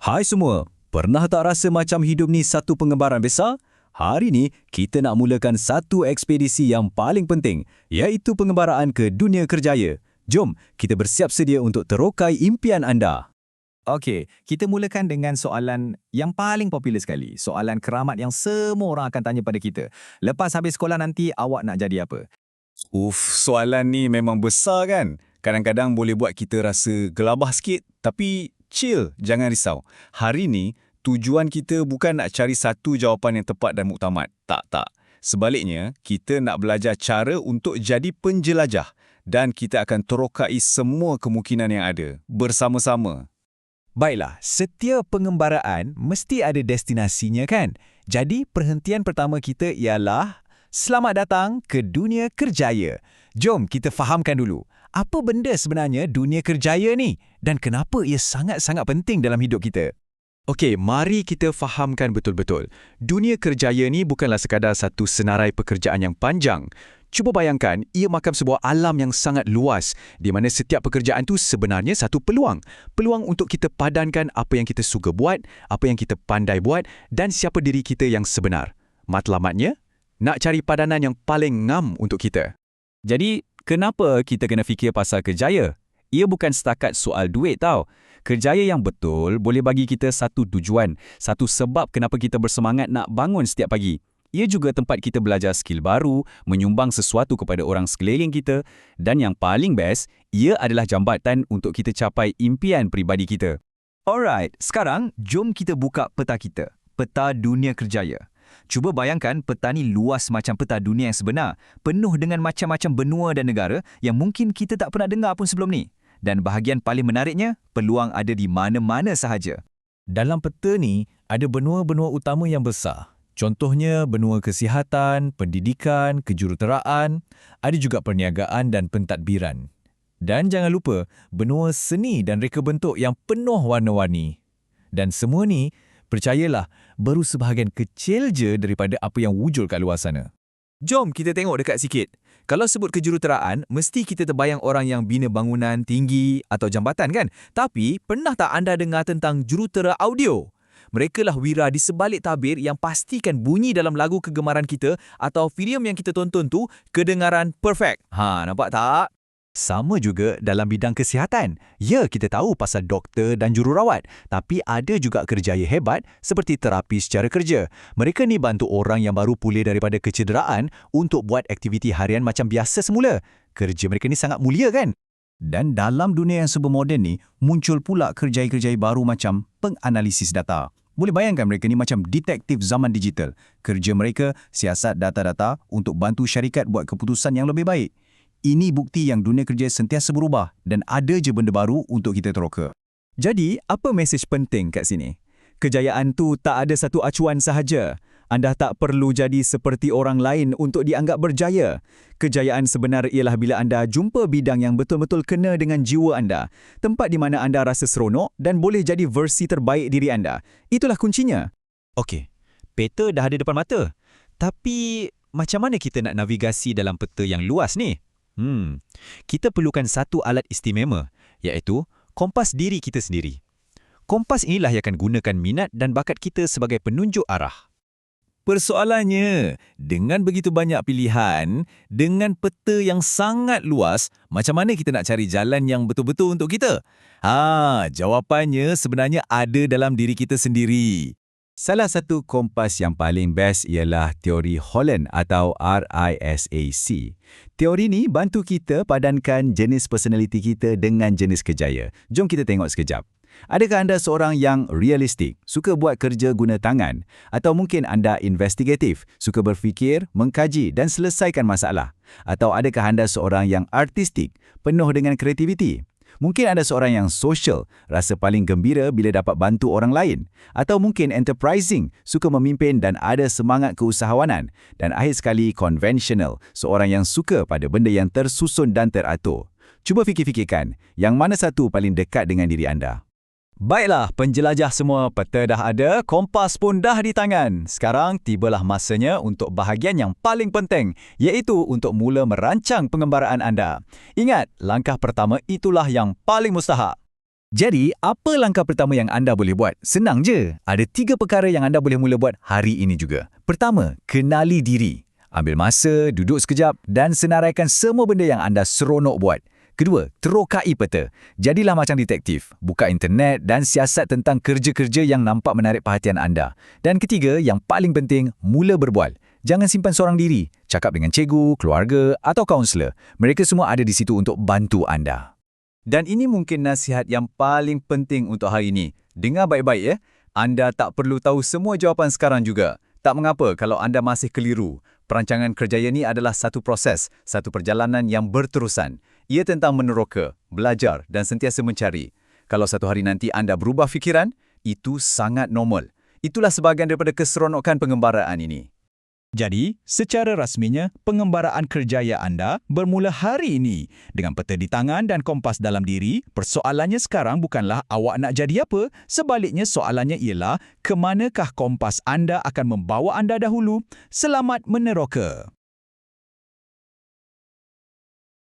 Hai semua, pernah tak rasa macam hidup ni satu pengembaraan besar? Hari ni, kita nak mulakan satu ekspedisi yang paling penting, iaitu pengembaraan ke dunia kerjaya. Jom, kita bersiap sedia untuk terokai impian anda. Okey, kita mulakan dengan soalan yang paling popular sekali. Soalan keramat yang semua orang akan tanya pada kita. Lepas habis sekolah nanti, awak nak jadi apa? Soalan ni memang besar kan? Kadang-kadang boleh buat kita rasa gelabah sikit, tapi chill, jangan risau. Hari ni, tujuan kita bukan nak cari satu jawapan yang tepat dan muktamad. Tak. Sebaliknya, kita nak belajar cara untuk jadi penjelajah dan kita akan terokai semua kemungkinan yang ada, bersama-sama. Baiklah, setiap pengembaraan mesti ada destinasinya kan? Jadi, perhentian pertama kita ialah selamat datang ke dunia kerjaya. Jom kita fahamkan dulu, apa benda sebenarnya dunia kerjaya ni? Dan kenapa ia sangat-sangat penting dalam hidup kita? Okey, mari kita fahamkan betul-betul. Dunia kerjaya ni bukanlah sekadar satu senarai pekerjaan yang panjang. Cuba bayangkan, ia makam sebuah alam yang sangat luas, di mana setiap pekerjaan tu sebenarnya satu peluang. Peluang untuk kita padankan apa yang kita suka buat, apa yang kita pandai buat, dan siapa diri kita yang sebenar. Matlamatnya, nak cari padanan yang paling ngam untuk kita. Jadi, kenapa kita kena fikir pasal kerjaya? Ia bukan setakat soal duit tau. Kerjaya yang betul boleh bagi kita satu tujuan, satu sebab kenapa kita bersemangat nak bangun setiap pagi. Ia juga tempat kita belajar skill baru, menyumbang sesuatu kepada orang sekeliling kita, dan yang paling best, ia adalah jambatan untuk kita capai impian peribadi kita. Alright, sekarang jom kita buka peta kita. Peta dunia kerjaya. Cuba bayangkan peta ni luas macam peta dunia yang sebenar, penuh dengan macam-macam benua dan negara yang mungkin kita tak pernah dengar pun sebelum ni. Dan bahagian paling menariknya, peluang ada di mana-mana sahaja. Dalam peta ni, ada benua-benua utama yang besar. Contohnya benua kesihatan, pendidikan, kejuruteraan, ada juga perniagaan dan pentadbiran. Dan jangan lupa, benua seni dan reka bentuk yang penuh warna-warni. Dan semua ni, percayalah, baru sebahagian kecil je daripada apa yang wujud kat luar sana. Jom kita tengok dekat sikit. Kalau sebut kejuruteraan, mesti kita terbayang orang yang bina bangunan tinggi atau jambatan kan? Tapi, pernah tak anda dengar tentang jurutera audio? Mereka lah wira di sebalik tabir yang pastikan bunyi dalam lagu kegemaran kita atau filem yang kita tonton tu kedengaran perfect. Nampak tak? Sama juga dalam bidang kesihatan. Ya, kita tahu pasal doktor dan jururawat. Tapi ada juga kerjaya hebat seperti terapi secara kerja. Mereka ni bantu orang yang baru pulih daripada kecederaan untuk buat aktiviti harian macam biasa semula. Kerja mereka ni sangat mulia kan? Dan dalam dunia yang serba moden ni, muncul pula kerjaya-kerjaya baru macam penganalisis data. Boleh bayangkan mereka ni macam detektif zaman digital. Kerja mereka siasat data-data untuk bantu syarikat buat keputusan yang lebih baik. Ini bukti yang dunia kerja sentiasa berubah dan ada je benda baru untuk kita teroka. Jadi, apa mesej penting kat sini? Kejayaan tu tak ada satu acuan sahaja. Anda tak perlu jadi seperti orang lain untuk dianggap berjaya. Kejayaan sebenar ialah bila anda jumpa bidang yang betul-betul kena dengan jiwa anda. Tempat di mana anda rasa seronok dan boleh jadi versi terbaik diri anda. Itulah kuncinya. Okey, peta dah ada depan mata. Tapi, macam mana kita nak navigasi dalam peta yang luas ni? Kita perlukan satu alat istimewa, iaitu kompas diri kita sendiri. Kompas inilah yang akan gunakan minat dan bakat kita sebagai penunjuk arah. Persoalannya, dengan begitu banyak pilihan, dengan peta yang sangat luas, macam mana kita nak cari jalan yang betul-betul untuk kita? Jawapannya sebenarnya ada dalam diri kita sendiri. Salah satu kompas yang paling best ialah teori Holland atau RISAC. Teori ni bantu kita padankan jenis personaliti kita dengan jenis kerjaya. Jom kita tengok sekejap. Adakah anda seorang yang realistik, suka buat kerja guna tangan? Atau mungkin anda investigatif, suka berfikir, mengkaji dan selesaikan masalah? Atau adakah anda seorang yang artistik, penuh dengan kreativiti? Mungkin anda seorang yang social, rasa paling gembira bila dapat bantu orang lain. Atau mungkin enterprising, suka memimpin dan ada semangat keusahawanan. Dan akhir sekali conventional, seorang yang suka pada benda yang tersusun dan teratur. Cuba fikir-fikirkan, yang mana satu paling dekat dengan diri anda? Baiklah, penjelajah semua, peta dah ada, kompas pun dah di tangan. Sekarang tibalah masanya untuk bahagian yang paling penting, iaitu untuk mula merancang pengembaraan anda. Ingat, langkah pertama itulah yang paling mustahak. Jadi, apa langkah pertama yang anda boleh buat? Senang je. Ada 3 perkara yang anda boleh mula buat hari ini juga. Pertama, kenali diri. Ambil masa, duduk sekejap dan senaraikan semua benda yang anda seronok buat. Kedua, terokai peta. Jadilah macam detektif. Buka internet dan siasat tentang kerja-kerja yang nampak menarik perhatian anda. Dan ketiga, yang paling penting, mula berbual. Jangan simpan seorang diri. Cakap dengan cikgu, keluarga atau kaunselor. Mereka semua ada di situ untuk bantu anda. Dan ini mungkin nasihat yang paling penting untuk hari ini. Dengar baik-baik ya. Anda tak perlu tahu semua jawapan sekarang juga. Tak mengapa kalau anda masih keliru. Perancangan kerjaya ini adalah satu proses, satu perjalanan yang berterusan. Ia tentang meneroka, belajar dan sentiasa mencari. Kalau satu hari nanti anda berubah fikiran, itu sangat normal. Itulah sebahagian daripada keseronokan pengembaraan ini. Jadi, secara rasminya, pengembaraan kerjaya anda bermula hari ini. Dengan peta di tangan dan kompas dalam diri, persoalannya sekarang bukanlah awak nak jadi apa. Sebaliknya, soalannya ialah, ke manakah kompas anda akan membawa anda dahulu? Selamat meneroka!